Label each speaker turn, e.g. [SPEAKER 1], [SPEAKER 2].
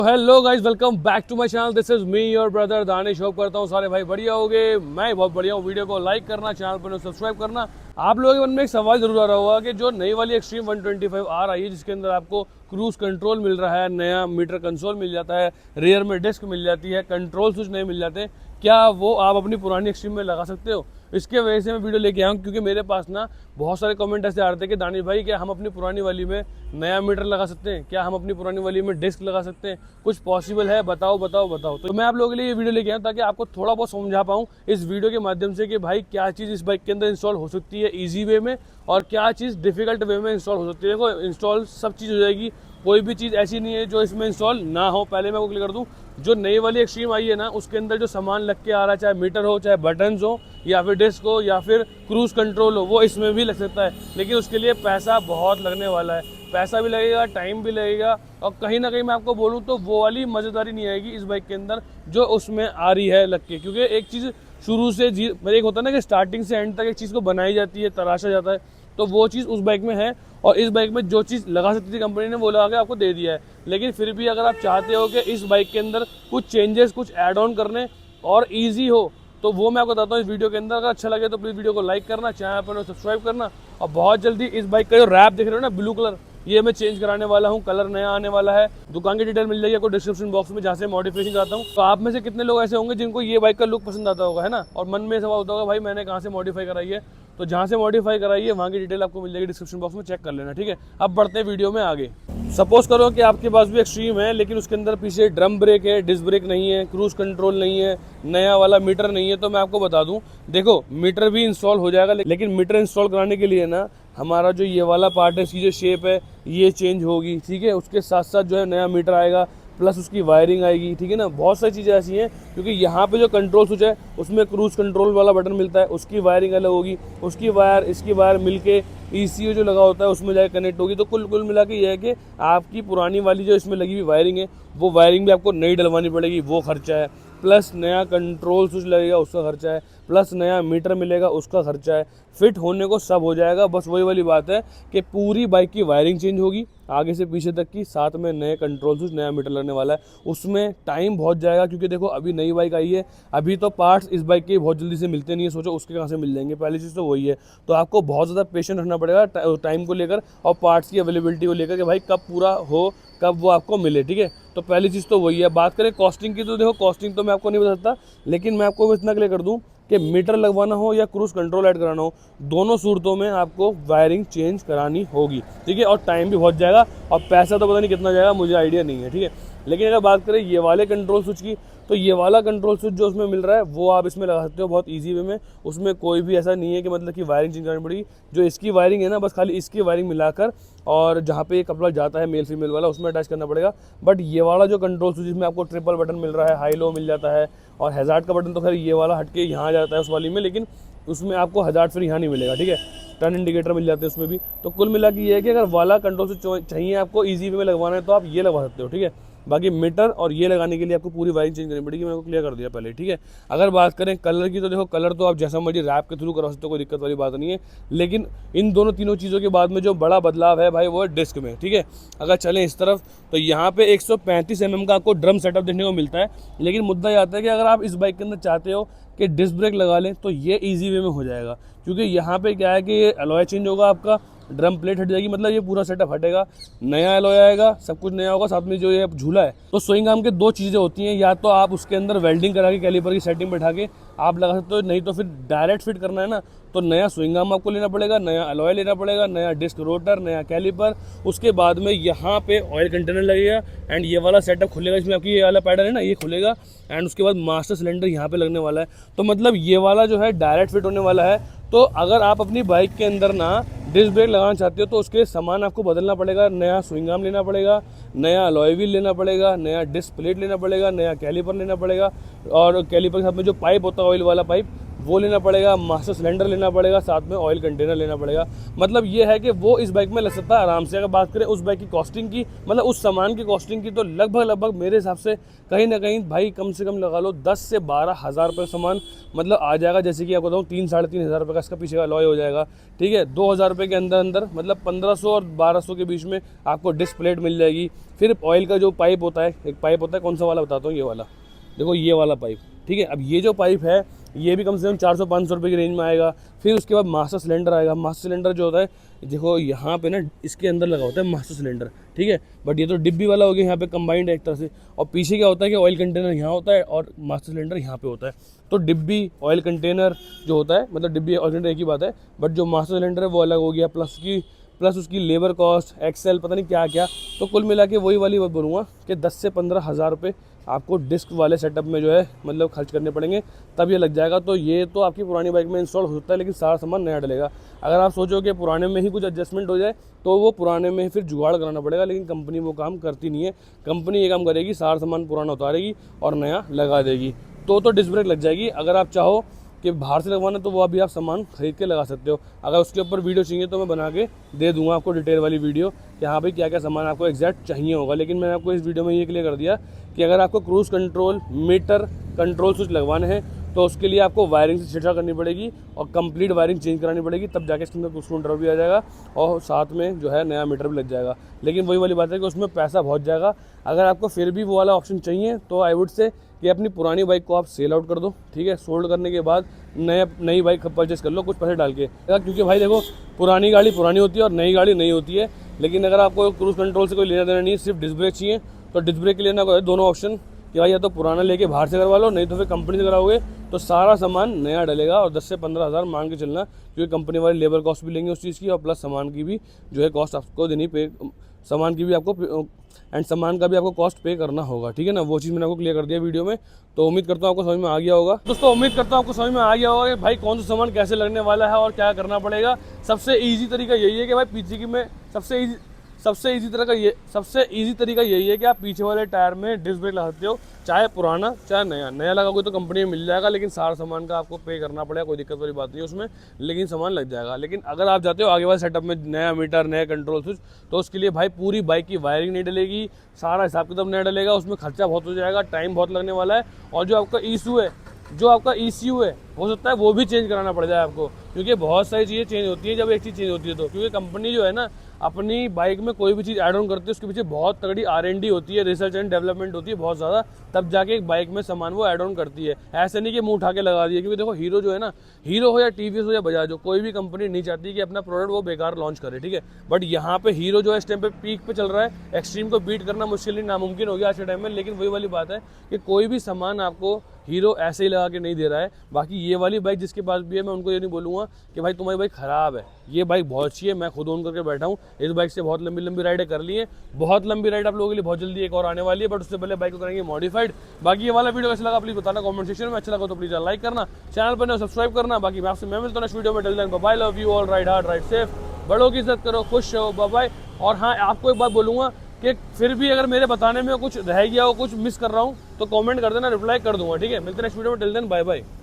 [SPEAKER 1] Hello guys, welcome back to my channel. This is me your brother Danish. Hope करता हूँ सारे भाई बढ़िया होगे। मैं बहुत बढ़िया हूँ। वीडियो को लाइक करना, चैनल पर सब्सक्राइब करना। आप लोगों के मन में एक सवाल जरूर आ रहा होगा कि जो नई वाली एक्सट्रीम 125 आर आई है, जिसके अंदर आपको क्रूज कंट्रोल मिल रहा है, नया मीटर कंसोल मिल जाता है, रियर में डिस्क मिल जाती है, कंट्रोल स्विच नहीं मिल जाते, क्या वो आप अपनी पुरानी एक्सट्रीम में लगा सकते हो? इसके वजह से मैं वीडियो लेके आया हूँ, क्योंकि मेरे पास ना बहुत सारे कमेंट ऐसे आ रहे थे कि दानिश भाई, क्या हम अपनी पुरानी वाली में नया मीटर लगा सकते हैं? क्या हम अपनी पुरानी वाली में डिस्क लगा सकते हैं? कुछ पॉसिबल है? बताओ बताओ बताओ। तो मैं आप लोगों के लिए ये वीडियो लेके आया हूँ ताकि आपको थोड़ा बहुत समझा पाऊँ इस वीडियो के माध्यम से कि भाई क्या चीज़ इस बाइक के अंदर इंस्टॉल हो सकती है ईजी वे में, और क्या चीज़ डिफिकल्ट वे में इंस्टॉल हो सकती है। देखो, इंस्टॉल सब चीज़ हो जाएगी, कोई भी चीज़ ऐसी नहीं है जो इसमें इंस्टॉल ना हो। पहले मैं आपको क्लियर कर दूं, जो नई वाली एक्सट्रीम आई है ना, उसके अंदर जो सामान लग के आ रहा है, चाहे मीटर हो, चाहे बटन्स हो, या फिर डिस्क हो, या फिर क्रूज कंट्रोल हो, वो इसमें भी लग सकता है। लेकिन उसके लिए पैसा बहुत लगने वाला है, पैसा भी लगेगा, टाइम भी लगेगा, और कहीं ना कहीं मैं आपको बोलूँ तो वो वाली मज़ेदारी नहीं आएगी इस बाइक के अंदर जो उसमें आ रही है लग के। क्योंकि एक चीज़ शुरू से एक होता है ना कि स्टार्टिंग से एंड तक एक चीज़ को बनाई जाती है, तराशा जाता है, तो वो चीज़ उस बाइक में है। और इस बाइक में जो चीज़ लगा सकती थी कंपनी ने, वो लगा के आपको दे दिया है। लेकिन फिर भी अगर आप चाहते हो कि इस बाइक के अंदर कुछ चेंजेस, कुछ ऐड ऑन करने और ईजी हो, तो वो मैं आपको बताता हूँ इस वीडियो के अंदर। अगर अच्छा लगे तो प्लीज़ वीडियो को लाइक करना, चैनल पर सब्सक्राइब करना। और बहुत जल्दी इस बाइक का जो रैप देख रहे हो ना, ब्लू कलर, ये मैं चेंज कराने वाला हूँ, कलर नया आने वाला है। दुकान की डिटेल मिल जाएगी आपको डिस्क्रिप्शन बॉक्स में, जहाँ से मॉडिफिकेशन कराता हूँ। तो आप में से कितने लोग ऐसे होंगे जिनको ये बाइक का लुक पसंद आता होगा, है ना? और मन में सवाल होता होगा, भाई मैंने कहाँ से मॉडिफाई कराई है? तो जहाँ से मॉडिफाई कराई है वहाँ की डिटेल आपको मिल जाएगी डिस्क्रिप्शन बॉक्स में, चेक कर लेना, ठीक है? अब बढ़ते हैं वीडियो में आगे। सपोज करो कि आपके पास भी एक्सट्रीम है, लेकिन उसके अंदर पीछे ड्रम ब्रेक है, डिस्क ब्रेक नहीं है, क्रूज कंट्रोल नहीं है, नया वाला मीटर नहीं है। तो मैं आपको बता दूं, देखो मीटर भी इंस्टॉल हो जाएगा, लेकिन मीटर इंस्टॉल कराने के लिए ना हमारा जो ये वाला पार्ट है, इसकी जो शेप है, ये चेंज होगी, ठीक है? उसके साथ साथ जो है नया मीटर आएगा, प्लस उसकी वायरिंग आएगी, ठीक है ना? बहुत सारी चीज़ें ऐसी हैं, क्योंकि यहाँ पे जो कंट्रोल स्विच है उसमें क्रूज कंट्रोल वाला बटन मिलता है, उसकी वायरिंग अलग होगी, उसकी वायर इसकी वायर मिलके ECU जो लगा होता है उसमें जाकर कनेक्ट होगी। तो कुल मिला के ये है कि आपकी पुरानी वाली जो इसमें लगी हुई वायरिंग है, वो वायरिंग भी आपको नई डलवानी पड़ेगी, वो खर्चा है। प्लस नया कंट्रोल स्विच लगेगा, उसका खर्चा है। प्लस नया मीटर मिलेगा, उसका खर्चा है। फिट होने को सब हो जाएगा, बस वही वाली बात है कि पूरी बाइक की वायरिंग चेंज होगी आगे से पीछे तक की, साथ में नए कंट्रोल स्विच, नया मीटर लगने वाला है। उसमें टाइम बहुत जाएगा, क्योंकि देखो अभी नई बाइक आई है, अभी तो पार्ट्स इस बाइक के बहुत जल्दी से मिलते नहीं है। सोचो उसके कहाँ से मिल जाएंगे? पहली चीज़ तो वही है। तो आपको बहुत ज़्यादा पेशेंस रखना पड़ेगा टाइम को लेकर और पार्ट्स की अवेलेबिलिटी को लेकर, कि भाई कब पूरा हो, कब वो आपको मिले, ठीक है? तो पहली चीज़ तो वही है। बात करें कॉस्टिंग की, तो देखो कॉस्टिंग तो मैं आपको नहीं बता सकता, लेकिन मैं आपको इतना क्लियर कर दूं कि मीटर लगवाना हो या क्रूज कंट्रोल ऐड कराना हो, दोनों सूरतों में आपको वायरिंग चेंज करानी होगी, ठीक है? और टाइम भी बहुत जाएगा, और पैसा तो पता नहीं कितना जाएगा, मुझे आइडिया नहीं है, ठीक है? लेकिन अगर बात करें ये वाले कंट्रोल स्विच की, तो ये वाला कंट्रोल स्विच जो उसमें मिल रहा है वो आप इसमें लगा सकते हो बहुत इजी वे में। उसमें कोई भी ऐसा नहीं है कि मतलब कि वायरिंग चेंज करनी पड़ेगी। जो इसकी वायरिंग है ना, बस खाली इसकी वायरिंग मिलाकर, और जहाँ पे ये कपड़ा जाता है मेल फीमेल वाला, उसमें अटैच करना पड़ेगा। बट ये वाला जो कंट्रोल स्विच, जिसमें आपको ट्रिपल बटन मिल रहा है, हाई लो मिल जाता है, और हैजार्ड का बटन तो खैर ये वाला हटके यहाँ जाता है उस वाली में, लेकिन उसमें आपको हैजार्ड फिर यहाँ नहीं मिलेगा, ठीक है? टर्न इंडिकेटर मिल जाते हैं उसमें भी। तो कुल मिला के ये है कि अगर वाला कंट्रोल स्विच चाहिए आपको ईजी वे में लगवाना है, तो आप ये लगवा सकते हो, ठीक है? बाकी मीटर और ये लगाने के लिए आपको पूरी वायरिंग चेंज करनी पड़ेगी, मैंने को क्लियर कर दिया पहले, ठीक है? अगर बात करें कलर की, तो देखो कलर तो आप जैसा मर्जी रैप के थ्रू करवा सकते हो, कोई दिक्कत वाली बात नहीं है। लेकिन इन दोनों तीनों चीज़ों के बाद में जो बड़ा बदलाव है भाई, वो है डिस्क में, ठीक है? अगर चलें इस तरफ, तो यहाँ पे 135 mm का आपको ड्रम सेटअप देखने को मिलता है। लेकिन मुद्दा ये आता है कि अगर आप इस बाइक के अंदर चाहते हो कि डिस्क ब्रेक लगा लें, तो ये ईजी वे में हो जाएगा, क्योंकि यहाँ पे क्या है कि ये अलॉय चेंज होगा, आपका ड्रम प्लेट हट जाएगी, मतलब ये पूरा सेटअप हटेगा, नया अलॉय आएगा, सब कुछ नया होगा। साथ में जो ये झूला है, तो स्विंग आर्म के दो चीज़ें होती हैं, या तो आप उसके अंदर वेल्डिंग करा के कैलिपर की सेटिंग बैठा के आप लगा सकते हो, नहीं तो फिर डायरेक्ट फिट करना है ना, तो नया स्विंग आर्म आपको लेना पड़ेगा, नया अलॉय लेना पड़ेगा, नया डिस्क रोटर, नया कैलिपर। उसके बाद में यहाँ पे ऑयल कंटेनर लगेगा, एंड ये वाला सेटअप खुलेगा, इसमें आपकी ये वाला पैडल है ना, ये खुलेगा, एंड उसके बाद मास्टर सिलेंडर यहाँ पे लगने वाला है। तो मतलब ये वाला जो है डायरेक्ट फिट होने वाला है। तो अगर आप अपनी बाइक के अंदर ना डिस्क ब्रेक लगाना चाहते हो, तो उसके सामान आपको बदलना पड़ेगा, नया स्विंग आर्म लेना पड़ेगा, नया अलॉय व्हील लेना पड़ेगा, नया डिस्क प्लेट लेना पड़ेगा, नया कैलिपर लेना पड़ेगा, और कैलिपर के साथ में जो पाइप होता है ऑयल वाला पाइप, वो लेना पड़ेगा, मास्टर सिलेंडर लेना पड़ेगा, साथ में ऑयल कंटेनर लेना पड़ेगा। मतलब ये है कि वो इस बाइक में लग सकता है आराम से। अगर बात करें उस बाइक की कॉस्टिंग की, मतलब उस सामान की कॉस्टिंग की, तो लगभग मेरे हिसाब से कहीं ना कहीं भाई कम से कम लगा लो 10 से 12 हज़ार रुपये सामान मतलब आ जाएगा। जैसे कि आपको बताऊँ 3-3.5 हज़ार रुपये का इसका पीछे का अलॉय हो जाएगा, ठीक है। 2,000 रुपये के अंदर मतलब 1500 और 1200 के बीच में आपको डिस्क प्लेट मिल जाएगी। फिर ऑयल का जो पाइप होता है, एक पाइप होता है, कौन सा वाला बताता हूँ, ये वाला देखो, ये वाला पाइप, ठीक है। अब ये जो पाइप है ये भी कम से कम 400-500 रुपये की रेंज में आएगा। फिर उसके बाद मास्टर सिलेंडर आएगा। मास्टर सिलेंडर जो होता है, देखो यहाँ पे ना इसके अंदर लगा होता है मास्टर सिलेंडर, ठीक है। बट ये तो डिब्बी वाला हो गया, यहाँ पे कंबाइंड है एक तरह से। और पीछे क्या होता है कि ऑयल कंटेनर यहाँ होता है और मास्टर सिलेंडर यहाँ पे होता है। तो डिब्बी ऑयल कंटेनर जो होता है, मतलब डिब्बी ऑयल कंटेनर एक ही बात है, बट जो मास्टर सिलेंडर है वो अलग हो गया, प्लस उसकी लेबर कॉस्ट, एक्सेल, पता नहीं क्या क्या। तो कुल मिला के वही वाली बात बोलूँगा कि 10 से 15 हज़ार रुपये आपको डिस्क वाले सेटअप में जो है मतलब खर्च करने पड़ेंगे, तब ये लग जाएगा। तो ये तो आपकी पुरानी बाइक में इंस्टॉल हो सकता है, लेकिन सारा सामान नया डलेगा। अगर आप सोचो कि पुराने में ही कुछ एडजस्टमेंट हो जाए तो वो पुराने में ही फिर जुगाड़ कराना पड़ेगा, लेकिन कंपनी वो काम करती नहीं है। कंपनी ये काम करेगी, सारा सामान पुराना उतारेगी और नया लगा देगी। तो डिस्क ब्रेक लग जाएगी। अगर आप चाहो कि बाहर से लगवाना तो वो अभी आप सामान खरीद के लगा सकते हो। अगर उसके ऊपर वीडियो चाहिए तो मैं बना के दे दूंगा आपको डिटेल वाली वीडियो कि हाँ भाई क्या क्या सामान आपको एग्जैक्ट चाहिए होगा। लेकिन मैंने आपको इस वीडियो में ये क्लियर कर दिया कि अगर आपको cruise control, meter, control switch लगवाने हैं तो उसके लिए आपको वायरिंग से छेड़छाड़ करनी पड़ेगी और कंप्लीट वायरिंग चेंज करानी पड़ेगी, तब जाके इसके अंदर क्रूज़ कंट्रोल भी आ जाएगा और साथ में जो है नया मीटर भी लग जाएगा। लेकिन वही वाली बात है कि उसमें पैसा बहुत जाएगा। अगर आपको फिर भी वो वाला ऑप्शन चाहिए तो आई वुड से कि अपनी पुरानी बाइक को आप सेल आउट कर दो, ठीक है। सोल्ड करने के बाद नई बाइक परचेस कर लो कुछ पैसे डाल के, क्योंकि भाई देखो पुरानी गाड़ी पुरानी होती है और नई गाड़ी नई होती है। लेकिन अगर आपको क्रूज़ कंट्रोल से कोई लेना देना नहीं है, सिर्फ डिस्क ब्रेक चाहिए, तो डिस्क ब्रेक के लेना है दोनों ऑप्शन कि भाई या तो पुराना लेके बाहर से करवा लो, नहीं तो फिर कंपनी से कराओगे तो सारा सामान नया डलेगा और 10 से 15 हज़ार मांग के चलना, क्योंकि कंपनी वाले लेबर कॉस्ट भी लेंगे उस चीज़ की और प्लस सामान की भी जो है कॉस्ट आपको देनी पे, सामान की भी आपको एंड सामान का भी आपको कॉस्ट पे करना होगा, ठीक है ना। वो चीज़ मैंने आपको क्लियर कर दिया वीडियो में। तो उम्मीद करता हूँ आपको समझ में आ गया होगा। दोस्तों उम्मीद करता हूँ आपको समझ में आ गया होगा कि भाई कौन सा सामान कैसे लगने वाला है और क्या करना पड़ेगा। सबसे ईजी तरीका यही है कि भाई पीछे की में सबसे ईजी तरीका यही है कि आप पीछे वाले टायर में डिस्क ब्रेक लगा सकते हो, चाहे पुराना चाहे नया लगाओगे तो कंपनी में मिल जाएगा, लेकिन सारा सामान का आपको पे करना पड़ेगा। कोई दिक्कत वाली बात नहीं है उसमें, लेकिन सामान लग जाएगा। लेकिन अगर आप जाते हो आगे वाले सेटअप में नया मीटर, नया कंट्रोल स्विच, तो उसके लिए भाई पूरी बाइक की वायरिंग नहीं डलेगी, सारा हिसाब किताब नया डलेगा, उसमें खर्चा बहुत हो जाएगा, टाइम बहुत लगने वाला है। और जो आपका ECU है हो सकता है वो भी चेंज कराना पड़ जाए आपको, क्योंकि बहुत सारी चीज़ें चेंज होती है जब एक चीज़ चेंज होती है तो। क्योंकि कंपनी जो है ना अपनी बाइक में कोई भी चीज़ ऐड ऑन करती है उसके पीछे बहुत तगड़ी R&D होती है, रिसर्च एंड डेवलपमेंट होती है बहुत ज़्यादा, तब जाके एक बाइक में सामान वो ऐड ऑन करती है। ऐसे नहीं कि मुंह उठा के लगा दिए। क्योंकि देखो हीरो जो है ना, हीरो हो या TVS हो या बजाज हो, कोई भी कंपनी नहीं चाहती कि अपना प्रोडक्ट वो बेकार लॉन्च करे, ठीक है। बट यहाँ पे हीरो जो है इस टाइम पे पीक पे चल रहा है, एक्सट्रीम को बीट करना मुश्किल नहीं नामुमकिन हो गया आज के टाइम में। लेकिन वही वाली बात है कि कोई भी सामान आपको हीरो ऐसे ही लगा के नहीं दे रहा है। बाकी ये वाली बाइक जिसके पास भी है, मैं उनको ये नहीं बोलूँगा कि भाई तुम्हारी बाइक ख़राब है, ये बाइक बहुत अच्छी है। मैं खुद ओन करके बैठा हूँ, इस बाइक से बहुत लंबी राइडें कर ली है। बहुत लंबी राइड आप लोगों के लिए बहुत जल्दी एक और आने वाली है, बट उससे पहले बाइक को करेंगे मॉडिफाइड। बाकी ये वाला वीडियो कैसा लगा प्लीज़ बताना कमेंट सेक्शन में। अच्छा लगा तो प्लीज़ लाइक करना, चैनल पर सब्सक्राइब करना। बाकी मैं आपसे मिलता हूँ नेक्स्ट वीडियो में। Till then bye bye, love you all, ride hard ride safe, बड़ों की इज्जत करो, खुश रहो, बाय बाय। और हाँ, आपको एक बात बोलूँगा कि फिर भी अगर मेरे बताने में कुछ रह गया हो, कुछ मिस कर रहा हूँ तो कमेंट कर देना, रिप्लाई कर दूंगा, ठीक है। मिलते हैं नेक्स्ट वीडियो में। Till then bye bye.